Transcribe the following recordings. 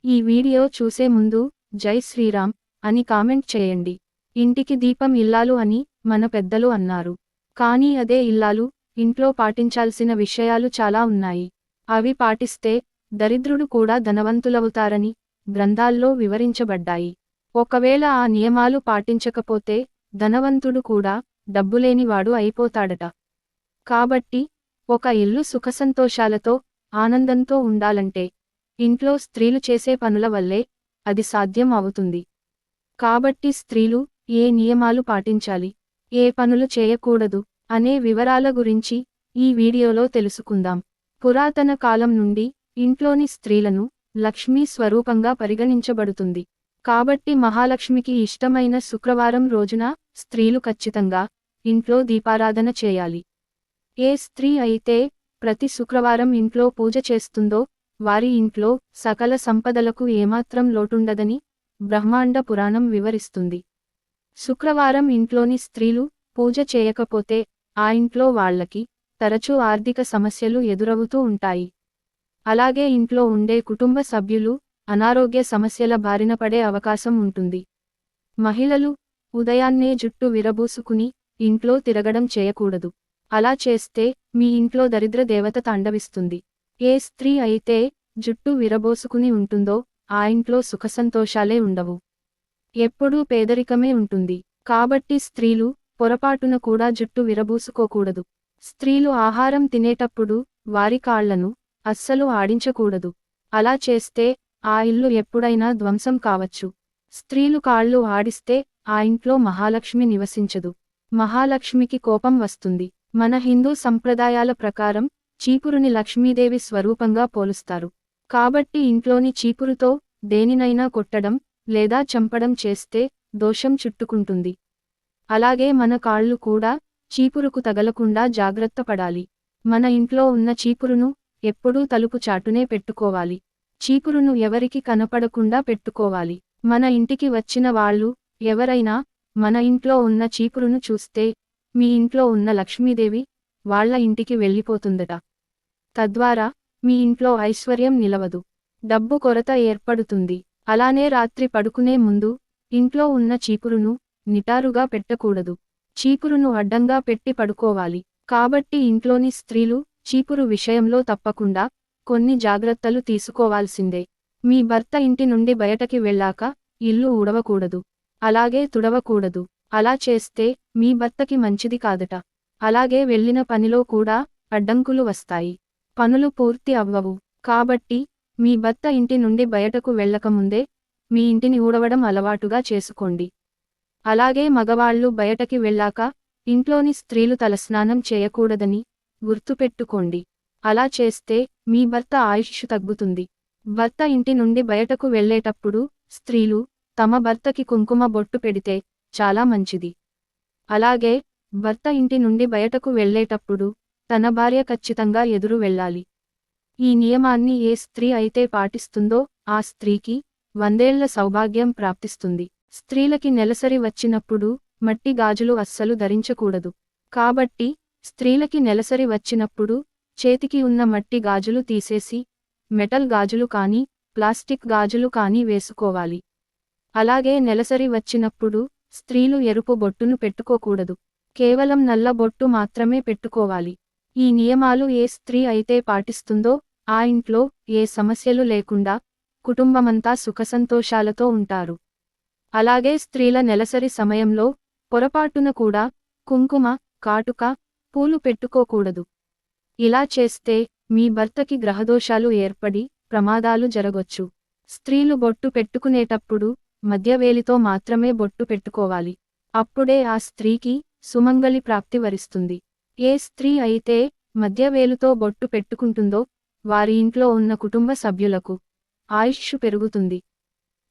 ఈ వీడియో చూసే ముందు జై శ్రీరామ్ అని కామెంట్ చేయండి. ఇంటికి దీపం ఇల్లాలు అని మన పెద్దలు అన్నారు. కానీ అదే ఇల్లాలు ఇంట్లో పాటించాల్సిన విషయాలు చాలా ఉన్నాయి. అవి పాటిస్తే దరిద్రుడు కూడా ధనవంతులవుతారని గ్రంథాల్లో వివరించబడ్డాయి. ఒకవేళ ఆ నియమాలు పాటించకపోతే ధనవంతుడు కూడా డబ్బులేనివాడు అయిపోతాడట. కాబట్టి ఒక ఇల్లు సుఖసంతోషాలతో ఆనందంతో ఉండాలంటే ఇంట్లో స్త్రీలు చేసే పనుల వల్లే అది సాధ్యం అవుతుంది. కాబట్టి స్త్రీలు ఏ నియమాలు పాటించాలి, ఏ పనులు చేయకూడదు అనే వివరాల గురించి ఈ వీడియోలో తెలుసుకుందాం. పురాతన కాలం నుండి ఇంట్లోని స్త్రీలను లక్ష్మీ స్వరూపంగా పరిగణించబడుతుంది. కాబట్టి మహాలక్ష్మికి ఇష్టమైన శుక్రవారం రోజున స్త్రీలు ఖచ్చితంగా ఇంట్లో దీపారాధన చేయాలి. ఏ స్త్రీ అయితే ప్రతి శుక్రవారం ఇంట్లో పూజ చేస్తుందో వారి ఇంట్లో సకల సంపదలకు ఏమాత్రం లోటుండదని బ్రహ్మాండ పురాణం వివరిస్తుంది. శుక్రవారం ఇంట్లోని స్త్రీలు పూజ చేయకపోతే ఆ ఇంట్లో వాళ్లకి తరచూ ఆర్థిక సమస్యలు ఎదురవుతూ ఉంటాయి. అలాగే ఇంట్లో ఉండే కుటుంబ సభ్యులు అనారోగ్య సమస్యల బారిన పడే అవకాశం ఉంటుంది. మహిళలు ఉదయాన్నే జుట్టు విరబూసుకుని ఇంట్లో తిరగడం చేయకూడదు. అలా చేస్తే మీ ఇంట్లో దరిద్ర దేవత తాండవిస్తుంది. ఏ స్త్రీ అయితే జుట్టు విరబోసుకుని ఉంటుందో ఆ ఇంట్లో సుఖసంతోషాలే ఉండవు. ఎప్పుడూ పేదరికమే ఉంటుంది. కాబట్టి స్త్రీలు పొరపాటున కూడా జుట్టు విరబూసుకోకూడదు. స్త్రీలు ఆహారం తినేటప్పుడు వారి కాళ్లను అస్సలు ఆడించకూడదు. అలా చేస్తే ఆ ఇల్లు ఎప్పుడైనా ధ్వంసం కావచ్చు. స్త్రీలు కాళ్ళు ఆడిస్తే ఆ ఇంట్లో మహాలక్ష్మి నివసించదు. మహాలక్ష్మికి కోపం వస్తుంది. మన హిందూ సంప్రదాయాల ప్రకారం చీపురుని లక్ష్మీదేవి స్వరూపంగా పోలుస్తారు. కాబట్టి ఇంట్లోని చీపురుతో దేనినైనా కొట్టడం లేదా చంపడం చేస్తే దోషం చుట్టుకుంటుంది. అలాగే మన కాళ్ళు కూడా చీపురుకు తగలకుండా జాగ్రత్త పడాలి. మన ఇంట్లో ఉన్న చీపురును ఎప్పుడూ తలుపు చాటునే పెట్టుకోవాలి. చీపురును ఎవరికి కనపడకుండా పెట్టుకోవాలి. మన ఇంటికి వచ్చిన వాళ్ళు ఎవరైనా మన ఇంట్లో ఉన్న చీపురును చూస్తే మీ ఇంట్లో ఉన్న లక్ష్మీదేవి వాళ్ళ ఇంటికి వెళ్ళిపోతుందట. తద్వారా మీ ఇంట్లో ఐశ్వర్యం నిలవదు, డబ్బు కొరత ఏర్పడుతుంది. అలానే రాత్రి పడుకునే ముందు ఇంట్లో ఉన్న చీపురును నిటారుగా పెట్టకూడదు. చీపురును అడ్డంగా పెట్టి పడుకోవాలి. కాబట్టి ఇంట్లోని స్త్రీలు చీపురు విషయంలో తప్పకుండా కొన్ని జాగ్రత్తలు తీసుకోవాల్సిందే. మీ భర్త ఇంటి నుండి బయటకి వెళ్ళాక ఇల్లు ఊడవకూడదు, అలాగే తుడవకూడదు. అలా చేస్తే మీ భర్తకి మంచిది కాదట. అలాగే వెళ్ళిన పనిలో కూడా అడ్డంకులు వస్తాయి, పనులు పూర్తి అవ్వవు. కాబట్టి మీ భర్త ఇంటి నుండి బయటకు వెళ్ళకముందే మీ ఇంటిని ఊడవడం అలవాటుగా చేసుకోండి. అలాగే మగవాళ్ళు బయటకి వెళ్ళాక ఇంట్లోని స్త్రీలు తలస్నానం చేయకూడదని గుర్తుపెట్టుకోండి. అలా చేస్తే మీ భర్త ఆయుష్ తగ్గుతుంది. భర్త ఇంటి నుండి బయటకు వెళ్ళేటప్పుడు స్త్రీలు తమ భర్తకి కుంకుమ బొట్టు పెడితే చాలా మంచిది. అలాగే భర్త ఇంటి నుండి బయటకు వెళ్ళేటప్పుడు తన భార్య ఖచ్చితంగా ఎదురు వెళ్ళాలి. ఈ నియమాన్ని ఏ స్త్రీ అయితే పాటిస్తుందో ఆ స్త్రీకి 100 ఏళ్ల సౌభాగ్యం ప్రాప్తిస్తుంది. స్త్రీలకి నెలసరి వచ్చినప్పుడు మట్టి గాజులు అస్సలు ధరించకూడదు. కాబట్టి స్త్రీలకి నెలసరి వచ్చినప్పుడు చేతికి ఉన్న మట్టి గాజులు తీసేసి మెటల్ గాజులు కానీ ప్లాస్టిక్ గాజులు కానీ వేసుకోవాలి. అలాగే నెలసరి వచ్చినప్పుడు స్త్రీలు ఎరుపు బొట్టును పెట్టుకోకూడదు. కేవలం నల్ల బొట్టు మాత్రమే పెట్టుకోవాలి. ఈ నియమాలు ఏ స్త్రీ అయితే పాటిస్తుందో ఆ ఇంట్లో ఏ సమస్యలు లేకుండా కుటుంబమంతా సుఖసంతోషాలతో ఉంటారు. అలాగే స్త్రీల నెలసరి సమయంలో పొరపాటున కూడా కుంకుమ, కాటుక, పూలు పెట్టుకోకూడదు. ఇలా చేస్తే మీ భర్తకి గ్రహదోషాలు ఏర్పడి ప్రమాదాలు జరగొచ్చు. స్త్రీలు బొట్టు పెట్టుకునేటప్పుడు మధ్యవేలితో మాత్రమే బొట్టు పెట్టుకోవాలి. అప్పుడే ఆ స్త్రీకి సుమంగళి ప్రాప్తి వరిస్తుంది. ఏ స్త్రీ అయితే మధ్యవేలుతో బొట్టు పెట్టుకుంటుందో వారి ఇంట్లో ఉన్న కుటుంబ సభ్యులకు ఆయుష్ పెరుగుతుంది.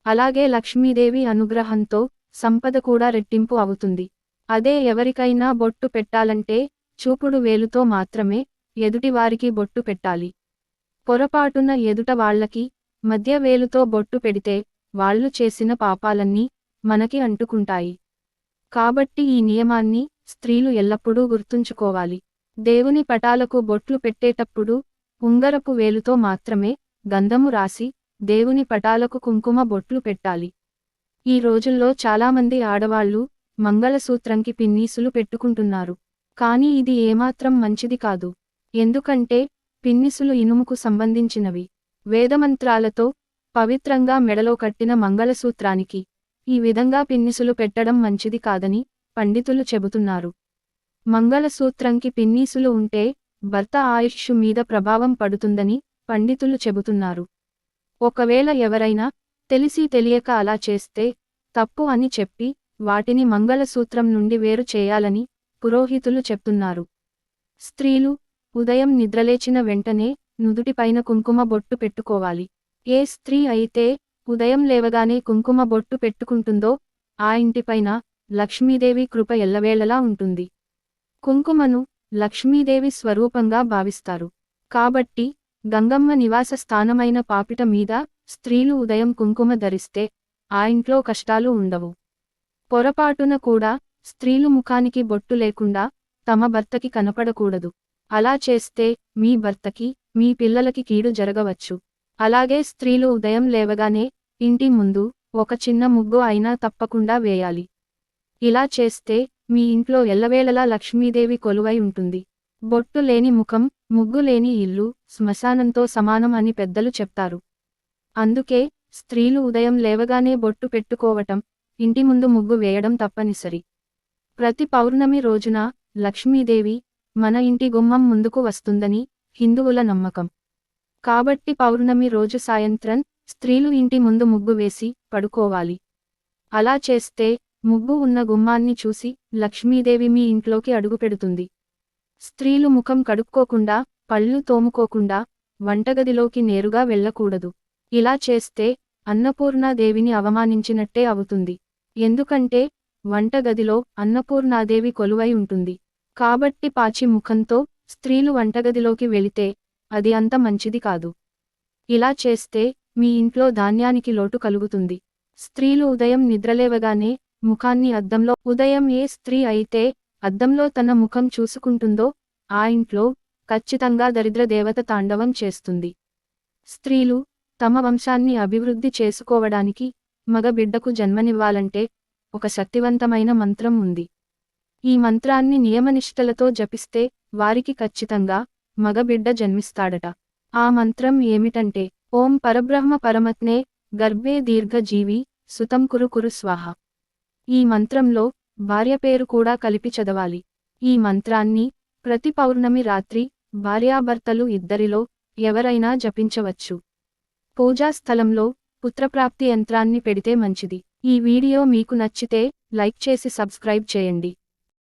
అలాగే లక్ష్మీదేవి అనుగ్రహంతో సంపద కూడా రెట్టింపు అవుతుంది. అదే ఎవరికైనా బొట్టు పెట్టాలంటే చూపుడు వేలుతో మాత్రమే ఎదుటివారికి బొట్టు పెట్టాలి. పొరపాటున ఎదుట వాళ్లకి మధ్యవేలుతో బొట్టు పెడితే వాళ్ళు చేసిన పాపాలన్నీ మనకి అంటుకుంటాయి. కాబట్టి ఈ నియమాన్ని స్త్రీలు ఎల్లప్పుడూ గుర్తుంచుకోవాలి. దేవుని పటాలకు బొట్లు పెట్టేటప్పుడు ఉంగరపు వేలుతో మాత్రమే గంధము రాసి దేవుని పటాలకు కుంకుమ బొట్లు పెట్టాలి. ఈ రోజుల్లో చాలామంది ఆడవాళ్లు మంగళసూత్రంకి పిన్నీసులు పెట్టుకుంటున్నారు. కానీ ఇది ఏమాత్రం మంచిది కాదు. ఎందుకంటే పిన్నిసులు ఇనుముకు సంబంధించినవి. వేదమంత్రాలతో పవిత్రంగా మెడలో కట్టిన మంగళసూత్రానికి ఈ విధంగా పిన్నిసులు పెట్టడం మంచిది కాదని పండితులు చెబుతున్నారు. మంగళసూత్రంకి పిన్నీసులు ఉంటే భర్త ఆయుష్షు మీద ప్రభావం పడుతుందని పండితులు చెబుతున్నారు. ఒకవేళ ఎవరైనా తెలిసి తెలియక అలా చేస్తే తప్పు అని చెప్పి వాటిని మంగళసూత్రం నుండి వేరు చేయాలని పురోహితులు చెప్తున్నారు. స్త్రీలు ఉదయం నిద్రలేచిన వెంటనే నుదుటిపైన కుంకుమ బొట్టు పెట్టుకోవాలి. ఏ స్త్రీ అయితే ఉదయం లేవగానే కుంకుమ బొట్టు పెట్టుకుంటుందో ఆ ఇంటిపైన లక్ష్మీదేవి కృప ఎల్లవేళలా ఉంటుంది. కుంకుమను లక్ష్మీదేవి స్వరూపంగా భావిస్తారు. కాబట్టి గంగమ్మ నివాస స్థానమైన పాపిట మీద స్త్రీలు ఉదయం కుంకుమ ధరిస్తే ఆ ఇంట్లో కష్టాలు ఉండవు. పొరపాటున కూడా స్త్రీలు ముఖానికి బొట్టు లేకుండా తమ భర్తకి కనపడకూడదు. అలా చేస్తే మీ భర్తకి, మీ పిల్లలకి కీడు జరగవచ్చు. అలాగే స్త్రీలు ఉదయం లేవగానే ఇంటి ముందు ఒక చిన్న ముగ్గు అయినా తప్పకుండా వేయాలి. ఇలా చేస్తే మీ ఇంట్లో ఎల్లవేళలా లక్ష్మీదేవి కొలువై ఉంటుంది. బొట్టు లేని ముఖం, ముగ్గు లేని ఇల్లు శ్మశానంతో సమానం అని పెద్దలు చెప్తారు. అందుకే స్త్రీలు ఉదయం లేవగానే బొట్టు పెట్టుకోవటం, ఇంటి ముందు ముగ్గు వేయడం తప్పనిసరి. ప్రతి పౌర్ణమి రోజున లక్ష్మీదేవి మన ఇంటి గుమ్మం ముందుకు వస్తుందని హిందువుల నమ్మకం. కాబట్టి పౌర్ణమి రోజు సాయంత్రం స్త్రీలు ఇంటి ముందు ముగ్గు వేసి పడుకోవాలి. అలా చేస్తే ముగ్గు ఉన్న గుమ్మాన్ని చూసి లక్ష్మీదేవి మీ ఇంట్లోకి అడుగుపెడుతుంది. స్త్రీలు ముఖం కడుక్కోకుండా, పళ్ళు తోముకోకుండా వంటగదిలోకి నేరుగా వెళ్ళకూడదు. ఇలా చేస్తే అన్నపూర్ణాదేవిని అవమానించినట్టే అవుతుంది. ఎందుకంటే వంటగదిలో అన్నపూర్ణాదేవి కొలువై ఉంటుంది. కాబట్టి పాచి ముఖంతో స్త్రీలు వంటగదిలోకి వెళితే అది అంత మంచిది కాదు. ఇలా చేస్తే మీ ఇంట్లో ధాన్యానికి లోటు కలుగుతుంది. స్త్రీలు ఉదయం నిద్రలేవగానే ముఖాన్ని అద్దంలో ఉదయం ఏ స్త్రీ అయితే అద్దంలో తన ముఖం చూసుకుంటుందో ఆ ఇంట్లో ఖచ్చితంగా దరిద్ర దేవత తాండవం చేస్తుంది. స్త్రీలు తమ వంశాన్ని అభివృద్ధి చేసుకోవడానికి, మగ బిడ్డకు జన్మనివ్వాలంటే ఒక శక్తివంతమైన మంత్రం ఉంది. ఈ మంత్రాన్ని నియమనిష్టలతో జపిస్తే వారికి ఖచ్చితంగా మగబిడ్డ జన్మిస్తాడట. ఆ మంత్రం ఏమిటంటే ఓం పరబ్రహ్మ పరమత్నే గర్భే దీర్ఘజీవి సుతం కురు కురు స్వాహ. ఈ మంత్రంలో భార్య పేరు కూడా కలిపి చదవాలి. ఈ మంత్రాన్ని ప్రతి పౌర్ణమి రాత్రి భార్యాభర్తలు ఇద్దరిలో ఎవరైనా జపించవచ్చు. పూజా స్థలంలో పుత్రప్రాప్తి యంత్రాన్ని పెడితే మంచిది. ఈ వీడియో మీకు నచ్చితే లైక్ చేసి సబ్స్క్రైబ్ చేయండి.